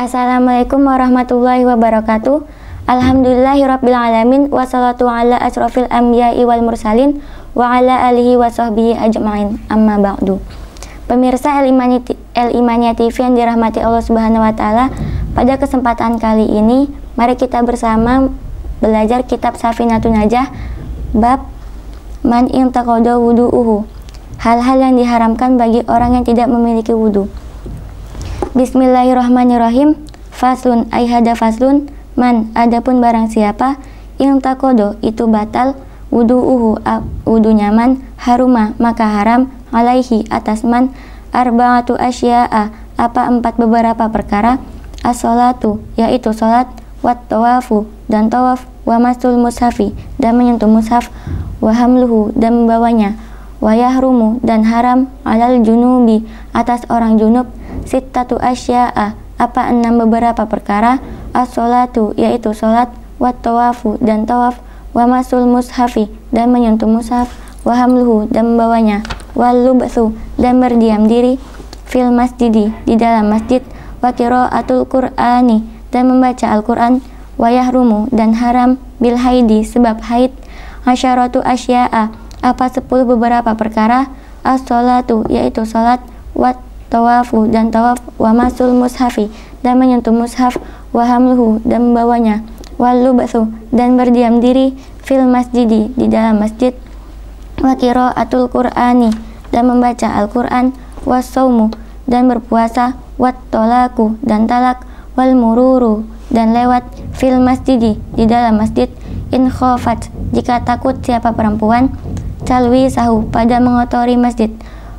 Assalamualaikum warahmatullahi wabarakatuh. Alhamdulillahirrabbilalamin. Wassalatu ala asrofil anbiya'i wal mursalin wa ala alihi wa sahbihi ajma'in. Amma ba'du. Pemirsa El Imaniyah TV yang dirahmati Allah Subhanahu wa Ta'ala, pada kesempatan kali ini mari kita bersama belajar kitab Safinatun Najah bab man intaqada wudu'uhu, hal-hal yang diharamkan bagi orang yang tidak memiliki wudu. Bismillahirrahmanirrahim. Faslun aihada faslun, man adapun barang siapa intaqada itu batal wudu'uhu wudunya man, haruma maka haram, alaihi atas man, arba'atu asya'a apa empat beberapa perkara, as-sholatu yaitu sholat, wat tawafu dan tawaf, wa masul mushafi dan menyentuh mushaf, wa hamluhu dan membawanya, wa yahrumu dan haram, alal junubi atas orang junub, sittatu asya'a apa enam beberapa perkara, as-sholatu yaitu sholat, wat tawafu dan tawaf, wa masul mushafi dan menyentuh mushaf, wa hamluhu dan membawanya, wal lubthu dan berdiam diri, fil masjidi di dalam masjid, wa qiraatul qur'ani dan membaca Al-Qur'an, wa yahrumu dan haram, bil haidi sebab haid, asyaratu asya'a apa 10 beberapa perkara, as-sholatu yaitu salat, wat tawafu dan tawaf, wa masul mushafi dan menyentuh mushaf, wa hamluhu dan membawanya, wal lubthu dan berdiam diri, fil masjidi di dalam masjid, wa qiraatul qur'ani dan membaca Al-Qur'an, was saumu dan berpuasa, wat tolaku dan talak, wal mururu dan lewat, fil masjidi di dalam masjid, in khofat jika takut siapa perempuan, calwi sahu pada mengotori masjid,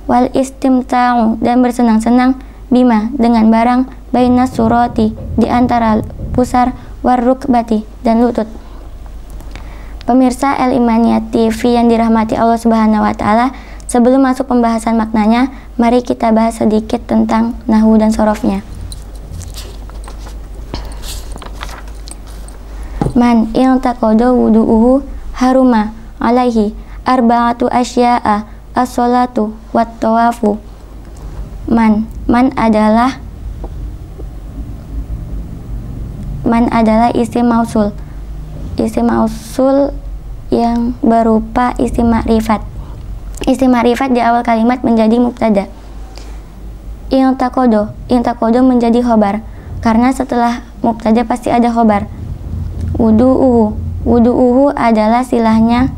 wal istimta'u dan bersenang-senang, bima dengan barang, bainas surati di antara pusar, war rukbati dan lutut. Pemirsa El Imaniyah TV yang dirahmati Allah Subhanahu wa Ta'ala, sebelum masuk pembahasan maknanya, mari kita bahas sedikit tentang nahwu dan sorofnya. Man intaqada wudu'uhu haruma alaihi arba'atu asya'a as-sholatu wat tawafu. Man isim mausul. Isim mausul yang berupa isim ma'rifat. Isim ma'rifat di awal kalimat menjadi mubtada. Intaqada menjadi khobar karena setelah mubtada pasti ada khobar. Wudu'uhu adalah silahnya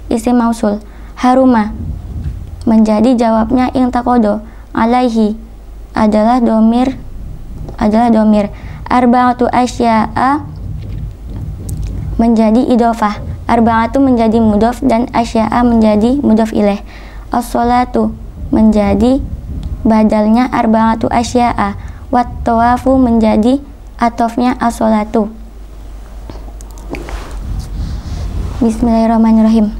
isim mausul. Haruma menjadi jawabnya intaqada. Alaihi adalah domir. Arba'atu asya'a menjadi idofah. Arba'atu menjadi mudhof dan asya'a menjadi mudhof ilaih. As-sholatu menjadi badalnya arba'atu asya'a. Wat tawafu menjadi atofnya as-sholatu. Bismillahirrahmanirrahim.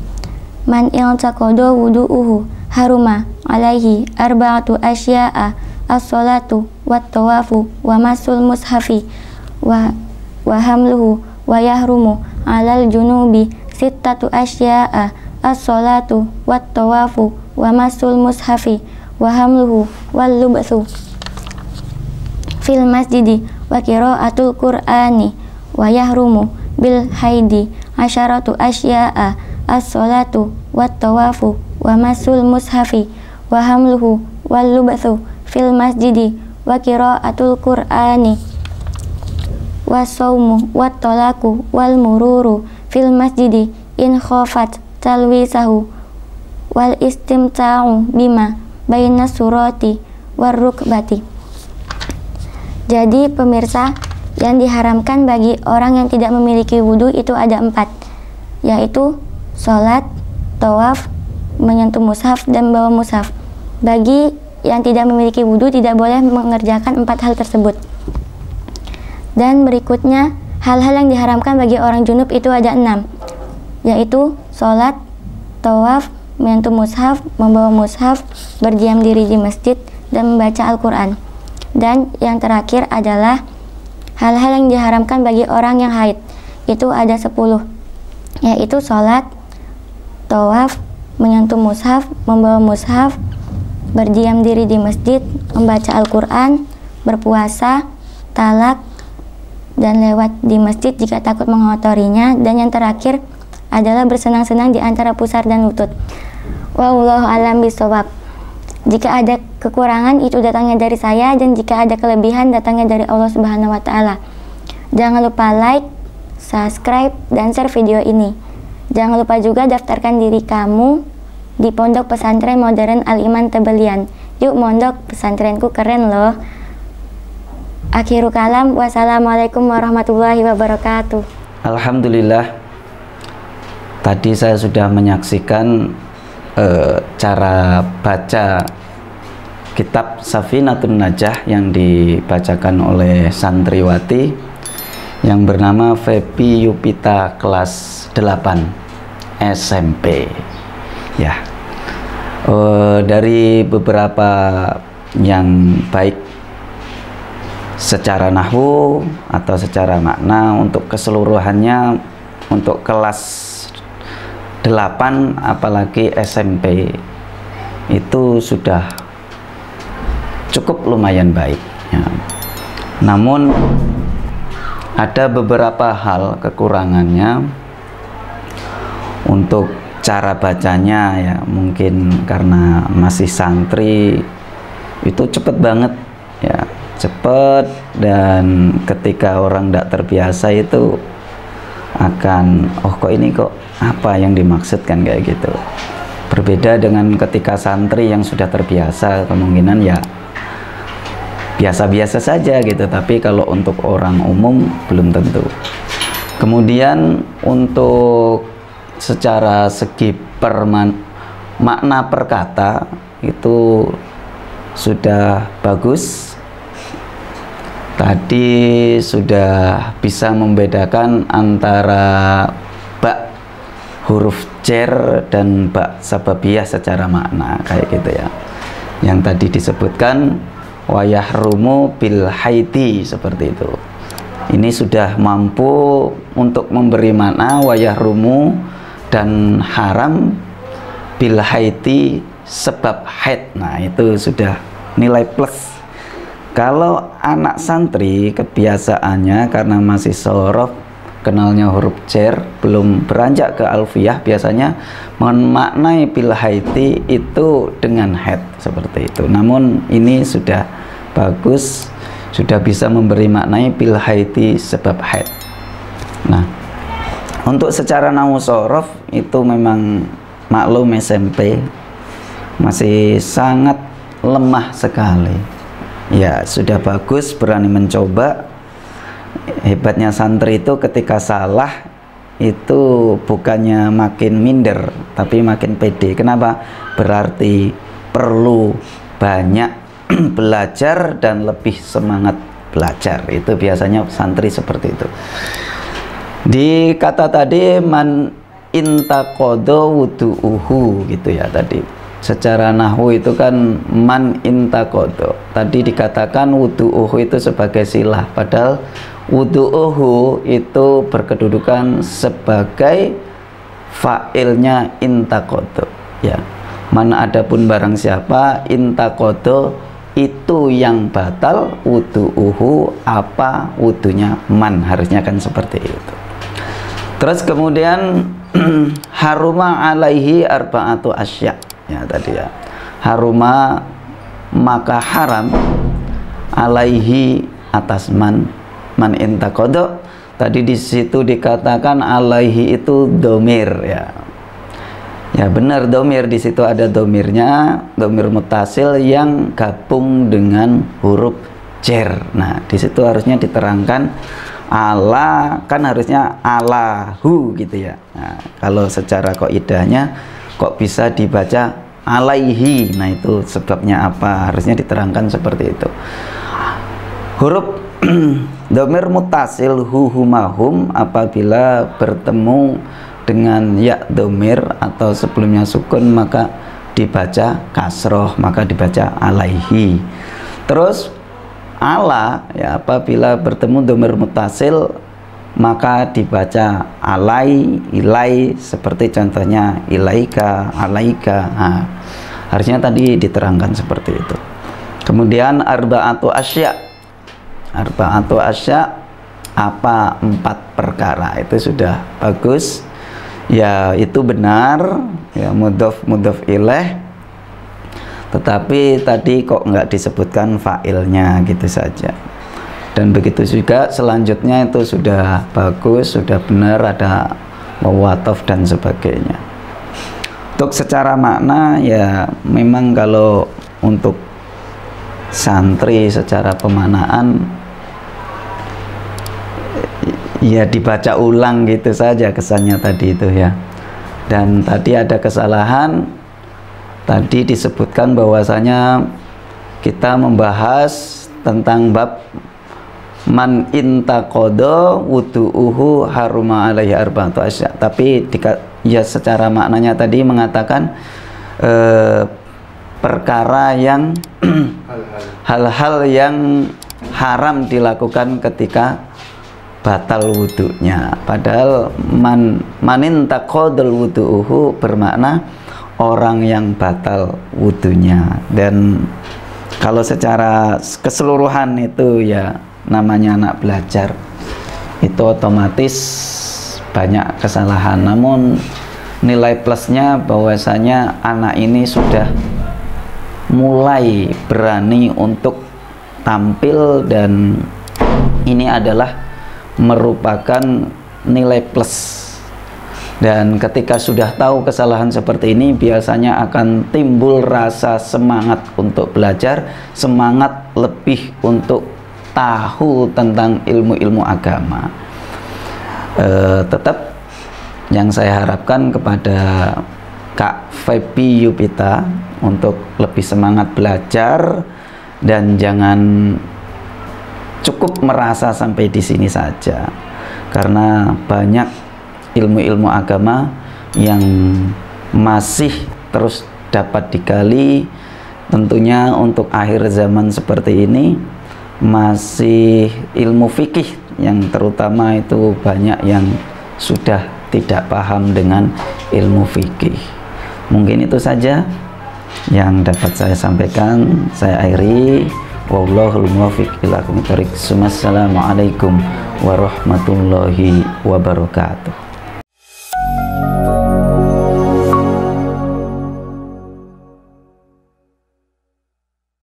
Man intaqada wudu'uhu haruma alaihi arba'atu asya'a as-sholatu wat tawafu wa masul mushafi wa hamluhu wa yahrumu alal junubi sittatu asya'a as-sholatu wat tawafu wa masul mushafi wa hamluhu wal lubthu fil masjidi wa qiraatul qur'ani wa yahrumu bil haidi asyaratu asya'a as-sholatu wat tawafu wa masul mushafi wa hamluhu wal lubthu fil masjidi wa qiraatul qur'ani wa saumu wat tolaku wal mururu fil masjidi in khofat talwisahu wal istimta'u bima bainas surati war rukbati. Jadi pemirsa, yang diharamkan bagi orang yang tidak memiliki wudu itu ada 4, yaitu sholat, tawaf, menyentuh mushaf dan membawa mushaf. Bagi yang tidak memiliki wudu tidak boleh mengerjakan 4 hal tersebut. Dan berikutnya, hal-hal yang diharamkan bagi orang junub itu ada 6, yaitu sholat, tawaf, menyentuh mushaf, membawa mushaf, berdiam diri di masjid, dan membaca Al-Quran. Dan yang terakhir adalah hal-hal yang diharamkan bagi orang yang haid, itu ada 10, yaitu sholat, tawaf, menyentuh mushaf, membawa mushaf, berdiam diri di masjid, membaca Al-Quran, berpuasa, talak dan lewat di masjid jika takut mengotorinya. Dan yang terakhir adalah bersenang-senang di antara pusar dan lutut. Wallahu a'lam bishawab. Jika ada kekurangan itu datangnya dari saya, dan jika ada kelebihan datangnya dari Allah Subhanahu wa taala. Jangan lupa like, subscribe, dan share video ini. Jangan lupa juga daftarkan diri kamu di Pondok Pesantren Modern Al-Iman Tebelian. Yuk mondok, pesantrenku keren loh. Akhirul kalam, wassalamualaikum warahmatullahi wabarakatuh. Alhamdulillah, tadi saya sudah menyaksikan cara baca kitab Safinatun Najah yang dibacakan oleh santriwati yang bernama Febi Yupita kelas 8 SMP ya. Dari beberapa yang baik secara nahwu atau secara makna, untuk keseluruhannya untuk kelas 8 apalagi SMP itu sudah cukup lumayan baik ya. Namun ada beberapa hal kekurangannya untuk cara bacanya ya, mungkin karena masih santri itu cepet banget ya, cepet, dan ketika orang tidak terbiasa itu akan kok ini kok apa yang dimaksudkan kayak gitu. Berbeda dengan ketika santri yang sudah terbiasa, kemungkinan ya biasa-biasa saja gitu, tapi kalau untuk orang umum belum tentu. Kemudian untuk secara segi makna per kata itu sudah bagus. Tadi sudah bisa membedakan antara ba huruf jar dan ba sababiyah secara makna kayak gitu ya. Yang tadi disebutkan wayahrumu bil haiti seperti itu. Ini sudah mampu untuk memberi makna wayahrumu dan haram bil haiti sebab haid. Nah, itu sudah nilai plus. Kalau anak santri kebiasaannya karena masih sorof, kenalnya huruf jar, belum beranjak ke alfiyah, biasanya memaknai bil haiti itu dengan haid seperti itu. Namun ini sudah bagus, sudah bisa memberi maknai bil haiti sebab haid. Nah, untuk secara nahwu sorof itu memang maklum SMP masih sangat lemah sekali. Ya, sudah bagus berani mencoba. Hebatnya santri itu ketika salah itu bukannya makin minder, tapi makin pede. Kenapa? Berarti perlu banyak belajar dan lebih semangat belajar. Itu biasanya santri seperti itu. Di kata tadi man intaqodo wudu'uhu gitu ya tadi. Secara nahwu itu kan man intaqodo. Tadi dikatakan wudu'uhu itu sebagai silah, padahal wudu'uhu itu berkedudukan sebagai fa'ilnya intaqodo ya. Mana adapun barang siapa intaqodo itu yang batal wudu'uhu, apa wudunya man, harusnya kan seperti itu. Terus kemudian haruma alaihi arba'atu asya ya tadi ya. Haruma maka haram alaihi atas man intaqodo. Tadi di situ dikatakan alaihi itu domir ya. Ya benar, domir di situ ada domirnya, domir mutasil yang gabung dengan huruf jar. Nah, di situ harusnya diterangkan ala, kan harusnya alahu gitu ya. Nah, kalau secara qaidahnya kok bisa dibaca alaihi. Nah, itu sebabnya apa? Harusnya diterangkan seperti itu. Huruf domir mutasil humahum apabila bertemu dengan ya domir atau sebelumnya sukun maka dibaca kasroh, maka dibaca alaihi. Terus ala ya apabila bertemu domir mutasil maka dibaca alai, ilai, seperti contohnya ilaika, alaika. Nah, harusnya tadi diterangkan seperti itu. Kemudian arba'atu asya, arba'atu asya, apa 4 perkara. Itu sudah bagus ya, itu benar ya, mudhof ilaih, tetapi tadi kok nggak disebutkan fa'ilnya gitu saja. Dan begitu juga selanjutnya itu sudah bagus, sudah benar, ada wawatof dan sebagainya. Untuk secara makna ya memang kalau untuk santri secara pemaknaan ya dibaca ulang gitu saja kesannya tadi itu ya. Dan tadi ada kesalahan, tadi disebutkan bahwasanya kita membahas tentang bab man intaqada wudu'uhu haruma alaihi arba'atu asya, tapi ya secara maknanya tadi mengatakan perkara yang hal-hal yang haram dilakukan ketika batal wudunya. Padahal manin taqadal wudu'uhu bermakna orang yang batal wudunya. Dan kalau secara keseluruhan itu ya namanya anak belajar, itu otomatis banyak kesalahan. Namun nilai plusnya bahwasanya anak ini sudah mulai berani untuk tampil, dan ini adalah merupakan nilai plus. Dan ketika sudah tahu kesalahan seperti ini, biasanya akan timbul rasa semangat untuk belajar, semangat lebih untuk tahu tentang ilmu-ilmu agama. Tetap yang saya harapkan kepada Kak Febi Yupita untuk lebih semangat belajar, dan jangan cukup merasa sampai di sini saja, karena banyak ilmu-ilmu agama yang masih terus dapat digali. Tentunya untuk akhir zaman seperti ini masih ilmu fikih yang terutama itu banyak yang sudah tidak paham dengan ilmu fikih. Mungkin itu saja yang dapat saya sampaikan. Saya akhiri, wallahul muwaffiq ila aqwamit thoriq. Assalamualaikum warahmatullahi wabarakatuh.